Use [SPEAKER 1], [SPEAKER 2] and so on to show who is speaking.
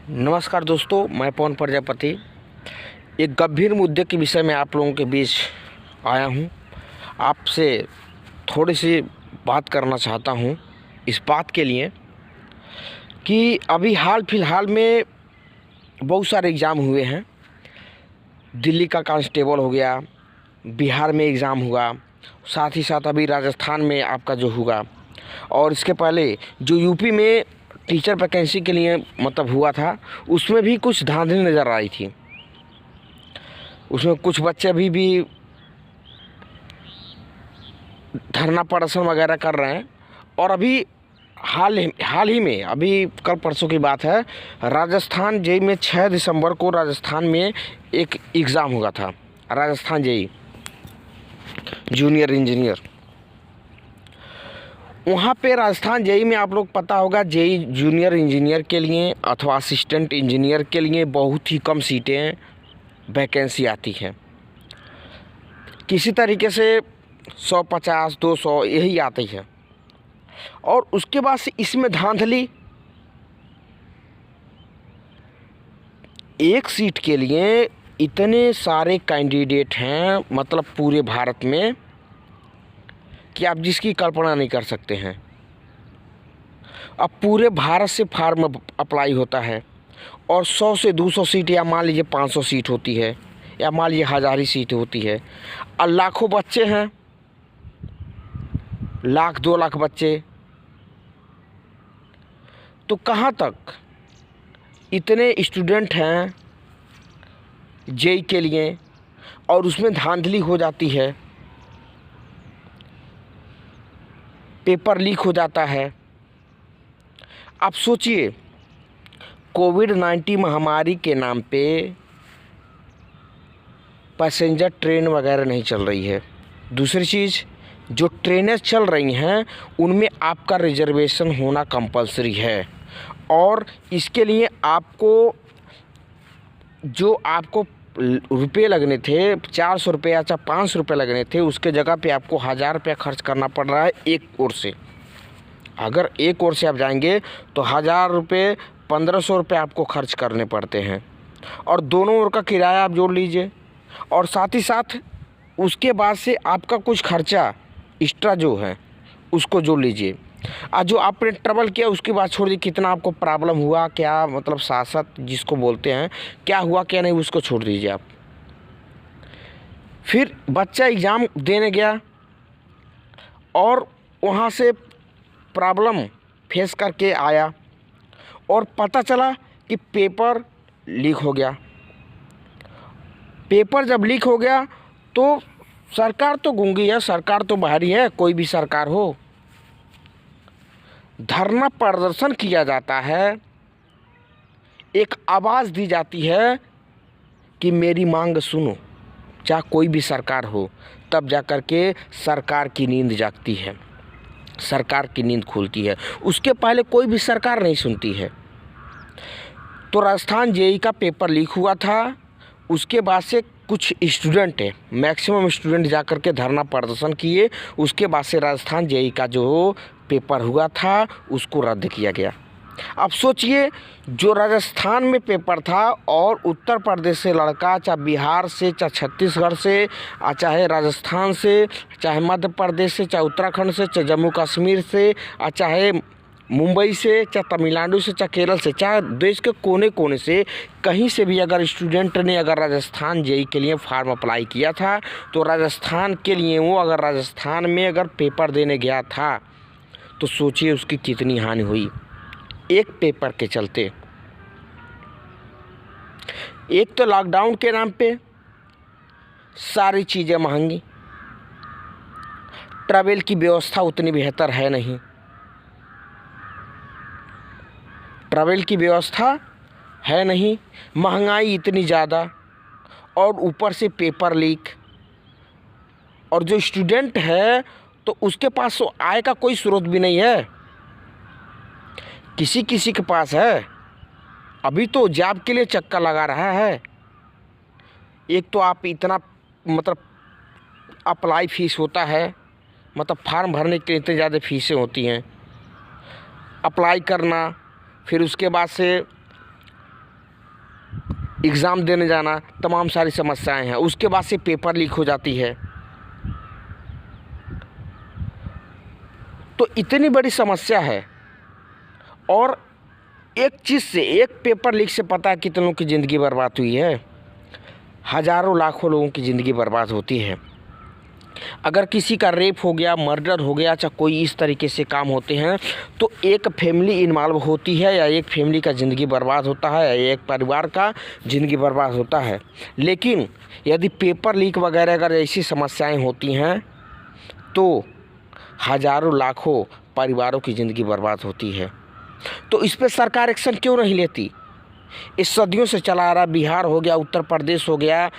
[SPEAKER 1] नमस्कार दोस्तों, मैं पवन प्रजापति एक गंभीर मुद्दे के विषय में आप लोगों के बीच आया हूं। आपसे थोड़ी सी बात करना चाहता हूं इस बात के लिए कि अभी हाल फिलहाल में बहुत सारे एग्ज़ाम हुए हैं। दिल्ली का कांस्टेबल हो गया, बिहार में एग्ज़ाम हुआ, साथ ही साथ अभी राजस्थान में आपका जो हुआ, और इसके पहले जो यूपी में टीचर वैकेंसी के लिए हुआ था, उसमें भी कुछ धांधली नज़र आई थी। उसमें कुछ बच्चे अभी भी धरना प्रदर्शन वगैरह कर रहे हैं। और अभी हाल ही में अभी कल परसों की बात है, राजस्थान जेई में 6 दिसंबर को राजस्थान में एक एग्ज़ाम हुआ था। राजस्थान जेई जूनियर इंजीनियर, वहाँ पे राजस्थान जेई में आप लोग पता होगा, जेई जूनियर इंजीनियर के लिए अथवा असिस्टेंट इंजीनियर के लिए बहुत ही कम सीटें वैकेंसी आती है। किसी तरीके से 150, 200 यही आती है। और उसके बाद से इसमें धांधली, एक सीट के लिए इतने सारे कैंडिडेट हैं, पूरे भारत में, कि आप जिसकी कल्पना नहीं कर सकते हैं। अब पूरे भारत से फार्म अप्लाई होता है और 100 से 200 सीट, या मान लीजिए 500 सीट होती है, या मान लीजिए 1000 ही सीट होती है, और लाखों बच्चे हैं, 1 लाख 2 लाख बच्चे। तो कहाँ तक इतने स्टूडेंट हैं जेई के लिए, और उसमें धांधली हो जाती है, पेपर लीक हो जाता है। आप सोचिए, कोविड-19 महामारी के नाम पे पैसेंजर ट्रेन वगैरह नहीं चल रही है। दूसरी चीज़, जो ट्रेनें चल रही हैं उनमें आपका रिजर्वेशन होना कंपलसरी है, और इसके लिए आपको रुपये लगने थे, 400 रुपये या 500 रुपये लगने थे, उसके जगह पे आपको 1000 रुपया खर्च करना पड़ रहा है एक ओर से। अगर एक ओर से आप जाएंगे तो 1000 रुपये, 1500 रुपये आपको खर्च करने पड़ते हैं, और दोनों ओर का किराया आप जोड़ लीजिए, और साथ ही साथ उसके बाद से आपका कुछ खर्चा एक्स्ट्रा जो है उसको जोड़ लीजिए। जो आपने ट्रैवल किया उसके बाद छोड़ दीजिए, कितना आपको प्रॉब्लम हुआ, क्या सासत जिसको बोलते हैं, क्या हुआ क्या नहीं, उसको छोड़ दीजिए आप। फिर बच्चा एग्ज़ाम देने गया और वहाँ से प्रॉब्लम फेस करके आया, और पता चला कि पेपर लीक हो गया। पेपर जब लीक हो गया तो सरकार तो गूंगी है, सरकार तो बाहरी है, कोई भी सरकार हो। धरना प्रदर्शन किया जाता है, एक आवाज़ दी जाती है कि मेरी मांग सुनो, चाहे कोई भी सरकार हो, तब जा कर के सरकार की नींद जागती है, सरकार की नींद खुलती है। उसके पहले कोई भी सरकार नहीं सुनती है। तो राजस्थान जेई का पेपर लीक हुआ था, उसके बाद से कुछ स्टूडेंट है, मैक्सिमम स्टूडेंट जा कर के धरना प्रदर्शन किए। उसके बाद से राजस्थान जेई का जो पेपर हुआ था उसको रद्द किया गया। अब सोचिए, जो राजस्थान में पेपर था और उत्तर प्रदेश से लड़का, चाहे बिहार से, चाहे छत्तीसगढ़ से, चाहे राजस्थान से, चाहे मध्य प्रदेश से, चाहे उत्तराखंड से, चाहे जम्मू कश्मीर से, चाहे मुंबई से, चाहे तमिलनाडु से, चाहे केरल से, चाहे देश के कोने कोने से, कहीं से भी अगर स्टूडेंट ने अगर राजस्थान जेई के लिए फार्म अप्लाई किया था, तो राजस्थान के लिए वो अगर राजस्थान में अगर पेपर देने गया था, तो सोचिए उसकी कितनी हानि हुई एक पेपर के चलते। एक तो लॉकडाउन के नाम पे सारी चीज़ें महंगी, ट्रैवल की व्यवस्था उतनी बेहतर है नहीं, ट्रैवल की व्यवस्था है नहीं, महंगाई इतनी ज़्यादा, और ऊपर से पेपर लीक। और जो स्टूडेंट है तो उसके पास तो आय का कोई स्रोत भी नहीं है। किसी किसी के पास है, अभी तो जॉब के लिए चक्कर लगा रहा है। एक तो आप इतना अप्लाई फीस होता है, फार्म भरने के लिए इतनी ज़्यादा फीसें होती हैं, अप्लाई करना, फिर उसके बाद से एग्ज़ाम देने जाना, तमाम सारी समस्याएं हैं। उसके बाद से पेपर लीक हो जाती है। तो इतनी बड़ी समस्या है। और एक चीज़ से, एक पेपर लीक से पता है कितनों की ज़िंदगी बर्बाद हुई है। हज़ारों लाखों लोगों की ज़िंदगी बर्बाद होती है। अगर किसी का रेप हो गया, मर्डर हो गया, चाहे कोई इस तरीके से काम होते हैं, तो एक फैमिली इन्वॉल्व होती है, या एक फैमिली का ज़िंदगी बर्बाद होता है, या एक परिवार का ज़िंदगी बर्बाद होता है। लेकिन यदि पेपर लीक वगैरह अगर ऐसी समस्याएं होती हैं तो हज़ारों लाखों परिवारों की ज़िंदगी बर्बाद होती है। तो इस पर सरकार एक्शन क्यों नहीं लेती? इस सदियों से चला आ रहा, बिहार हो गया, उत्तर प्रदेश हो गया,